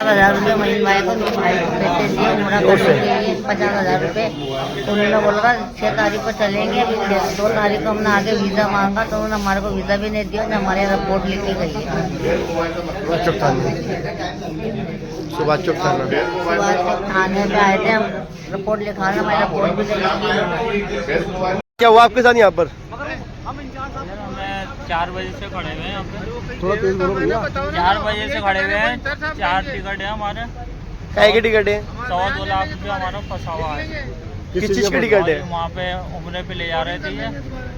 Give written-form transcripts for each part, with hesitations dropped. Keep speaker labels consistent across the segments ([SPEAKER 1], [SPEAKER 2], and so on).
[SPEAKER 1] 50,000 रुपये महीन भाई को पैसे दिए उम्र करने के लिए 50,000 रुपये। उन्होंने बोला 6 तारीख को चलेंगे, अभी 2 तारीख को हमने आगे वीज़ा मांगा तो उन्होंने हमारे को वीज़ा भी नहीं दिया, हमारे यहाँ रिपोर्ट लिखी गई है।
[SPEAKER 2] सुभाष चौक
[SPEAKER 1] थाने पे आए थे हम, रिपोर्ट लिखाना, मैं रिपोर्ट भी नहीं।
[SPEAKER 2] क्या हुआ आपके साथ यहाँ पर?
[SPEAKER 3] हमें 4 बजे से खड़े हुए हैं यहाँ पे।
[SPEAKER 2] थोड़ा तेज बोलो भैया।
[SPEAKER 3] 4 बजे से खड़े हुए हैं, 4 टिकट है हमारे।
[SPEAKER 2] काय की टिकट है?
[SPEAKER 3] 1.25 लाख रुपये हमारा फंसा हुआ है।
[SPEAKER 2] किस चीज की टिकट है?
[SPEAKER 3] वहाँ पे उम्रे पे ले जा रहे थे ये,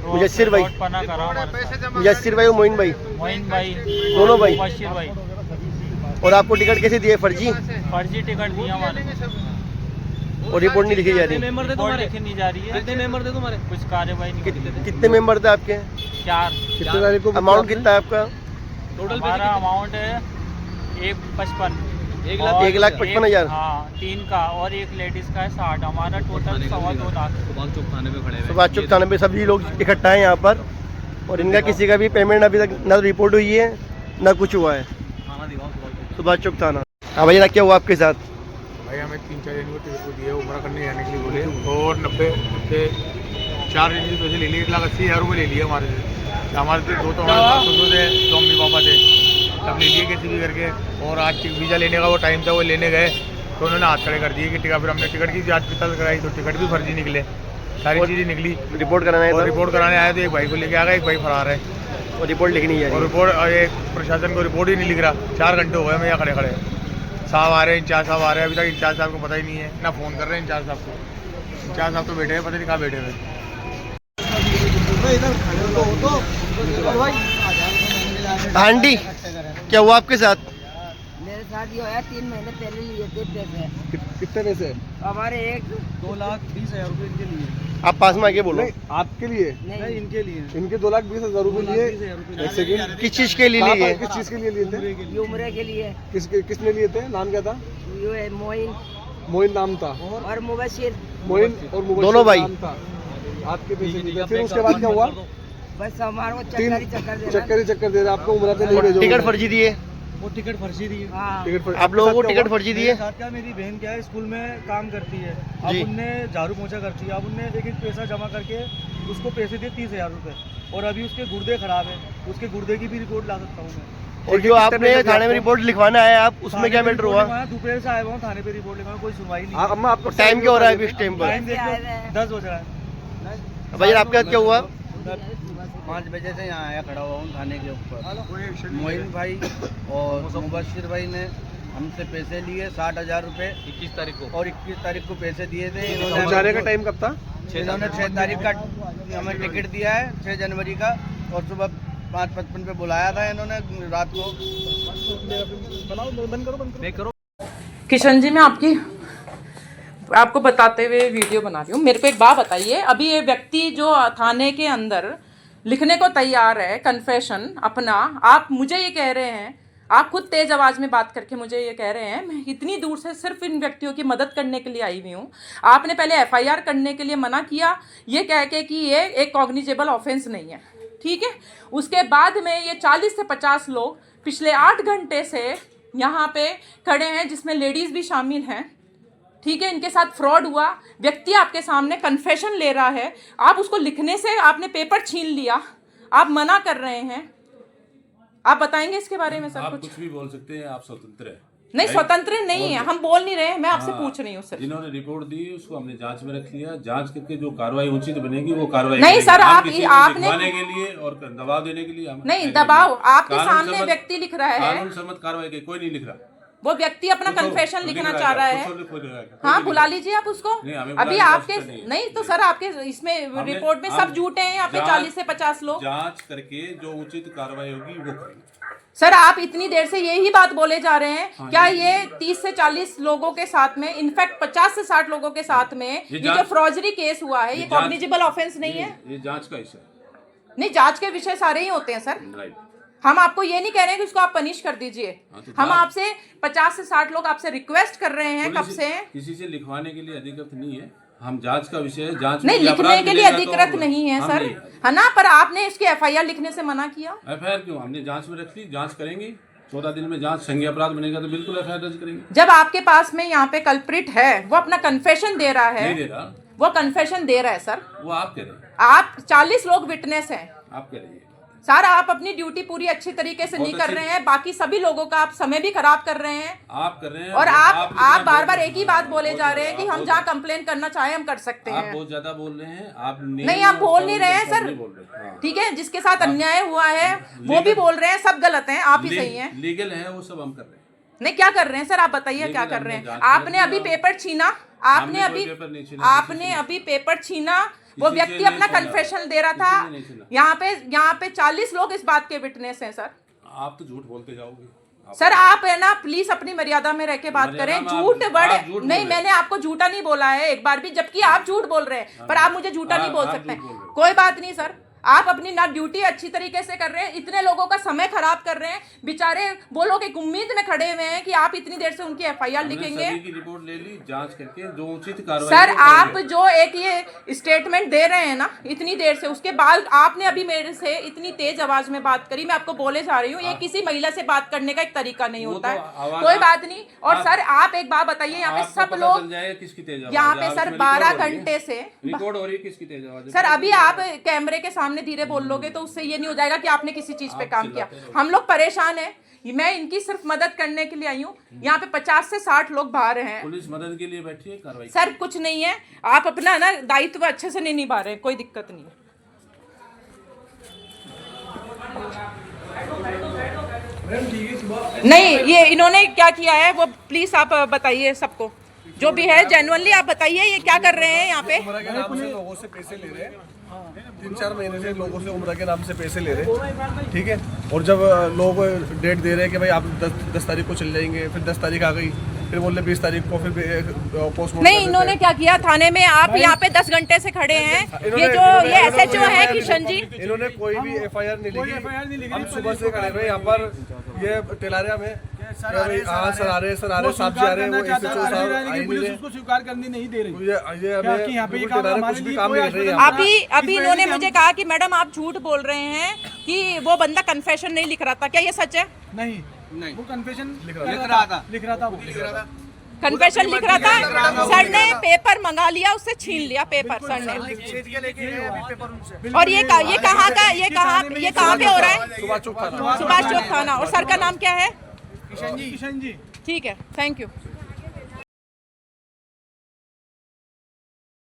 [SPEAKER 3] तो
[SPEAKER 2] मुजस्सिर भाई,
[SPEAKER 3] पना करा हमारे साथ।
[SPEAKER 2] मुजस्सिर भाई और मोइन भाई,
[SPEAKER 3] मोइन भाई,
[SPEAKER 2] दोनों भाई।
[SPEAKER 3] मुबशिर भाई।
[SPEAKER 2] और आपको टिकट कैसे दिए? फर्जी
[SPEAKER 3] टिकट दिया हमारे,
[SPEAKER 2] और रिपोर्ट नहीं लिखी जा रही?
[SPEAKER 3] रिपोर्ट लिखी नहीं जा रही है। कितने मेंबर थे तुम्हारे? कुछ कार्रवाई नहीं की।
[SPEAKER 2] कितने मेंबर थे आपके?
[SPEAKER 3] 4।
[SPEAKER 2] कितने तारीख को? अमाउंट कितना है आपका?
[SPEAKER 3] टोटल हमारा अमाउंट है 1,55,000।
[SPEAKER 2] 1,55,000।
[SPEAKER 3] हाँ, 3 का और एक लेडीज का है 60। हमारा टोटल 2.25 लाख।
[SPEAKER 4] सुभाष चौक थाने पे खड़े हैं।
[SPEAKER 2] सुभाष चौक थाने पे सभी लोग इकट्ठा हैं यहाँ पर, और इनका किसी का भी पेमेंट अभी तक ना रिपोर्ट हुई है ना कुछ हुआ है। सुभाष चौक थाना। हाँ भैया, क्या हुआ आपके साथ?
[SPEAKER 5] भाई हमें 3-4 दिन को टिकट को दिए, उम्र करने जाने के लिए बोले, और 90 से 4 दिन के पैसे ले लिए, 1,80,000 रुपये ले लिए हमारे से। हमारे से 2 तो हमारे साथ सुनो थे, 2 मम्मी पापा थे, तब ले लिए कैसे भी करके। और आज वीज़ा लेने का वो टाइम था, वो लेने गए तो उन्होंने हाथ खड़े कर दिए कि टिकट। फिर हमने टिकट की जाँच पड़ताल कराई तो टिकट भी फर्जी निकले, सारी चीज़ें निकली।
[SPEAKER 2] रिपोर्ट कराना
[SPEAKER 5] और
[SPEAKER 2] है?
[SPEAKER 5] रिपोर्ट कराने आए तो एक भाई को लेके आ गए, एक भाई फरार है,
[SPEAKER 2] और रिपोर्ट लिखनी है।
[SPEAKER 5] और रिपोर्ट एक प्रशासन को रिपोर्ट ही नहीं लिख रहा। 4 घंटे हो गए मैं यहाँ खड़े खड़े। साहब आ रहे हैं, इंचार्ज साहब आ रहे हैं, अभी तक इंचार्ज साहब को पता ही नहीं है, ना फ़ोन कर रहे हैं इंचार्ज साहब को। इंचार्ज साहब तो बैठे हैं, पता नहीं कहाँ बैठे हुए।
[SPEAKER 2] आंटी, क्या हुआ आपके साथ?
[SPEAKER 1] मेरे साथ ये होया, 3 महीने पहले लिए थे पैसे।
[SPEAKER 2] कितने पैसे?
[SPEAKER 1] हमारे
[SPEAKER 4] 2,20,000 रुपये इनके लिए।
[SPEAKER 2] आप पास में आके बोलो।
[SPEAKER 6] आपके लिए
[SPEAKER 4] नहीं, इनके लिए।
[SPEAKER 6] इनके 2,20,000 रुपए लिए। एक सेकंड,
[SPEAKER 2] किस चीज के लिए लिए?
[SPEAKER 6] किस चीज के लिए लिए थे?
[SPEAKER 1] ये उम्र के लिए।
[SPEAKER 6] किसने लिए थे? नाम क्या था?
[SPEAKER 1] ये मोइन
[SPEAKER 6] मोइन नाम था,
[SPEAKER 1] और मुबशिर।
[SPEAKER 6] मोइन और मुबशिर
[SPEAKER 2] दोनों भाई
[SPEAKER 6] नाम था। आपके पैसे लिए थे। फिर उसके बाद क्या हुआ?
[SPEAKER 1] बस हमारे को
[SPEAKER 6] 3
[SPEAKER 1] चक्कर
[SPEAKER 6] चक्कर दे रहे आपको, उम्र पे नहीं भेजो।
[SPEAKER 2] टिकट फर्जी दिए?
[SPEAKER 4] वो टिकट फर्जी दी है।
[SPEAKER 1] हाँ।
[SPEAKER 2] आप लोगों को टिकट फर्जी दिए?
[SPEAKER 4] साथ क्या, मेरी बहन क्या है, स्कूल में काम करती है। अब
[SPEAKER 2] जी।
[SPEAKER 4] उनने झाड़ू पोछा करती है। अब उनने एक पैसा जमा करके उसको पैसे दिए 30,000 रुपये, और अभी उसके गुर्दे खराब है, उसके गुर्दे की भी रिपोर्ट ला सकता हूँ मैं।
[SPEAKER 2] और जो आपने थाने में रिपोर्ट लिखवाना है आप, उसमें क्या मैटर हुआ?
[SPEAKER 4] दोपहर से आया हुआ हूँ थाने पे, रिपोर्ट लिखवाना, कोई सुनवाई नहीं।
[SPEAKER 6] अम्मा आपको
[SPEAKER 2] टाइम क्या हो रहा है अभी इस टाइम पर?
[SPEAKER 4] टाइम देख लो, 10 बज रहा है।
[SPEAKER 2] भैया आपके साथ क्या हुआ?
[SPEAKER 7] 5 बजे से यहाँ आया खड़ा हुआ हूँ थाने के ऊपर। मोइन भाई और मुबशिर भाई ने हमसे पैसे लिए 60,000 रुपये 21 तारीख को, और 21 तारीख को पैसे दिए थे इन्होंने।
[SPEAKER 6] जाने का टाइम कब था?
[SPEAKER 7] इन्होंने 6 तारीख का हमें टिकट दिया है, 6 जनवरी का, और सुबह 5:55 पे बुलाया था इन्होंने रात को।
[SPEAKER 8] किशन जी, मैं आपको बताते हुए वीडियो बना रही हूँ। मेरे को एक बात बताइए, अभी ये व्यक्ति जो थाने के अंदर लिखने को तैयार है कन्फेशन अपना, आप मुझे ये कह रहे हैं, आप खुद तेज आवाज़ में बात करके मुझे ये कह रहे हैं मैं इतनी दूर से सिर्फ इन व्यक्तियों की मदद करने के लिए आई हुई हूँ। आपने पहले एफआईआर करने के लिए मना किया, ये कह के कि ये एक कॉग्निजेबल ऑफेंस नहीं है, ठीक है। उसके बाद में ये 40 से 50 लोग पिछले 8 घंटे से यहाँ पे खड़े हैं, जिसमें लेडीज़ भी शामिल हैं, ठीक है। इनके साथ फ्रॉड हुआ। व्यक्ति आपके सामने कन्फेशन ले रहा है, आप उसको लिखने से आपने पेपर छीन लिया, आप मना कर रहे हैं। आप बताएंगे इसके बारे में सर?
[SPEAKER 9] आप कुछ भी बोल सकते हैं, आप स्वतंत्र हैं।
[SPEAKER 8] नहीं, स्वतंत्र नहीं है, हम बोल नहीं रहे हैं, मैं आपसे पूछ रही हूँ सर।
[SPEAKER 9] जिन्होंने रिपोर्ट दी उसको हमने जांच में रख लिया, जांच करके जो कार्रवाई उचित बनेगी वो कार्रवाई
[SPEAKER 8] नहीं सर, आपने
[SPEAKER 9] दिखाने के लिए और दबाव देने के लिए हम
[SPEAKER 8] नहीं, दबाव आपके सामने व्यक्ति लिख रहा है,
[SPEAKER 9] कानून सम्मत कार्रवाई के कोई नहीं लिख रहा।
[SPEAKER 8] वो व्यक्ति अपना कन्फेशन लिखना चाह रहा है। हाँ, बुला लीजिए आप उसको। अभी आपके नहीं तो सर, आपके इसमें रिपोर्ट में सब झूठे हैं यहाँ पे, 40 से 50 लोग।
[SPEAKER 9] जांच करके जो उचित कार्रवाई होगी वो करेंगे।
[SPEAKER 8] सर, आप इतनी देर से यही बात बोले जा रहे हैं, क्या ये 30 से 40 लोगों के साथ में, इनफैक्ट 50 से 60 लोगों के साथ में ये जो फ्रॉडरी केस हुआ है, ये कॉग्निजेबल ऑफेंस नहीं है?
[SPEAKER 9] ये जांच का विषय
[SPEAKER 8] नहीं, जांच के विषय सारे ही होते हैं सर। हम आपको ये नहीं कह रहे हैं कि उसको आप पनिश कर दीजिए। हम आपसे 50 से 60 लोग आपसे रिक्वेस्ट कर रहे हैं कब से।
[SPEAKER 9] किसी से लिखवाने के लिए अधिकृत नहीं है, हम जांच का विषय है, जांच
[SPEAKER 8] नहीं, लिखने के लिए अधिकृत नहीं है सर, है ना। पर आपने इसकी एफआईआर लिखने से मना किया।
[SPEAKER 9] एफआईआर क्यों? हमने जांच में रख ली, जांच करेंगे। 14 दिन में जांच संज्ञेय अपराध बनेगा तो बिल्कुल एफआईआर दर्ज करेंगे।
[SPEAKER 8] जब आपके पास में यहाँ पे कल्प्रिट है, वो अपना कन्फेशन दे रहा है,
[SPEAKER 9] नहीं दे रहा,
[SPEAKER 8] वो कन्फेशन दे रहा है सर,
[SPEAKER 9] वो आप कह रहे हैं,
[SPEAKER 8] आप 40 लोग विटनेस हैं
[SPEAKER 9] आप कह रही है।
[SPEAKER 8] सर, आप अपनी ड्यूटी पूरी अच्छी तरीके से नहीं कर रहे हैं, बाकी सभी लोगों का आप समय भी खराब कर रहे हैं,
[SPEAKER 9] आप कर रहे हैं,
[SPEAKER 8] और आप बार बार एक ही बात बोले जा रहे हैं कि हम जहाँ कंप्लेन करना चाहे हम कर सकते हैं।
[SPEAKER 9] आप बहुत ज्यादा बोल रहे हैं, आप
[SPEAKER 8] नहीं, आप बोल नहीं रहे हैं सर, ठीक है, जिसके साथ अन्याय हुआ है वो भी बोल रहे हैं, सब गलत हैं, आप ही सही हैं।
[SPEAKER 9] लीगल है वो सब हम कर रहे हैं।
[SPEAKER 8] नहीं, क्या कर रहे हैं सर, आप बताइए क्या कर रहे हैं। आपने अभी पेपर छीना, आपने अभी पेपर छीना, वो व्यक्ति अपना कन्फेशन दे रहा था, यहाँ पे 40 लोग इस बात के विटनेस हैं सर।
[SPEAKER 9] आप तो झूठ बोलते जाओगे
[SPEAKER 8] सर, आप है ना, प्लीज अपनी मर्यादा में रह के बात करें। झूठ वर्ड नहीं, मैंने आपको झूठा नहीं बोला है एक बार भी, जबकि आप झूठ बोल रहे हैं, पर आप मुझे झूठा नहीं बोल सकते। कोई बात नहीं सर, आप अपनी ना ड्यूटी अच्छी तरीके से कर रहे हैं, इतने लोगों का समय खराब कर रहे हैं, बेचारे वो लोग एक उम्मीद में खड़े हुए हैं कि आप इतनी देर से उनकी एफआईआर लिखेंगे।
[SPEAKER 9] सभी की रिपोर्ट ले ली, जांच करके जो उचित कार्रवाई।
[SPEAKER 8] सर, आप जो एक ये स्टेटमेंट दे रहे हैं ना इतनी देर से, उसके बाद आपने अभी मेरे से इतनी तेज आवाज में बात करी, मैं आपको बोले जा रही हूँ, ये किसी महिला से बात करने का एक तरीका नहीं होता है। कोई बात नहीं। और सर, आप एक बात बताइए, यहाँ पे सब लोग, यहाँ पे सर 12 घंटे से
[SPEAKER 9] रिकॉर्ड हो रही है, किसकी तेज आवाज?
[SPEAKER 8] सर, अभी आप कैमरे के सामने धीरे बोल लोगे तो उससे ये नहीं हो जाएगा कि आपने किसी चीज पे काम किया। हम लोग परेशान हैं, मैं इनकी सिर्फ मदद करने के लिए आई हूँ। यहाँ पे 50 से 60 लोग बाहर हैं।
[SPEAKER 9] पुलिस मदद के लिए बैठी है, कार्रवाई
[SPEAKER 8] सर कुछ नहीं है, आप अपना ना दायित्व अच्छे से नहीं निभा रहे हैं, कोई दिक्कत नहीं है। नहीं, ये इन्होंने क्या किया है वो प्लीज आप बताइए सबको, जो भी है जेन्युइनली आप बताइए, ये क्या कर रहे हैं यहाँ पे।
[SPEAKER 6] लोगों से पैसे ले रहे हैं, 3-4 महीने से लोगों से उम्र के नाम से पैसे ले रहे हैं, ठीक है। और जब लोग डेट दे रहे हैं कि भाई आप 10 तारीख को चल जाएंगे, फिर 10 तारीख आ गई, फिर बोल रहे 20 तारीख को, फिर पोस्टमार्टम।
[SPEAKER 8] नहीं, इन्होंने क्या किया, थाने में आप यहाँ पे 10 घंटे से खड़े हैं, ये SHO है किशन जी,
[SPEAKER 6] इन्होंने कोई भी एफआईआर नहीं लिखी। हम सुबह से खड़े हुए यहाँ पर, ये टेलारिया में सर आ रहे साहब जी आ रहे हैं, वो SHO साहब आई नहीं रहे, उसको स्वीकार करने नहीं दे रही। ये हमें यहाँ पे कुछ भी काम नहीं कर रही है।
[SPEAKER 8] अभी इन्होंने मुझे कहा कि मैडम आप झूठ बोल रहे हैं कि वो बंदा कन्फेशन नहीं लिख रहा था, क्या ये सच है?
[SPEAKER 4] नहीं, वो कन्फेशन लिख रहा था।
[SPEAKER 8] कन्फेशन लिख रहा था। सर ने पेपर मंगा लिया, उससे छीन लिया पेपर सर ने। और ये कहाँ पे हो रहा है? सुभाष चौक थाना। और सर का नाम क्या है?
[SPEAKER 4] किशन जी।
[SPEAKER 8] ठीक है, थैंक यू।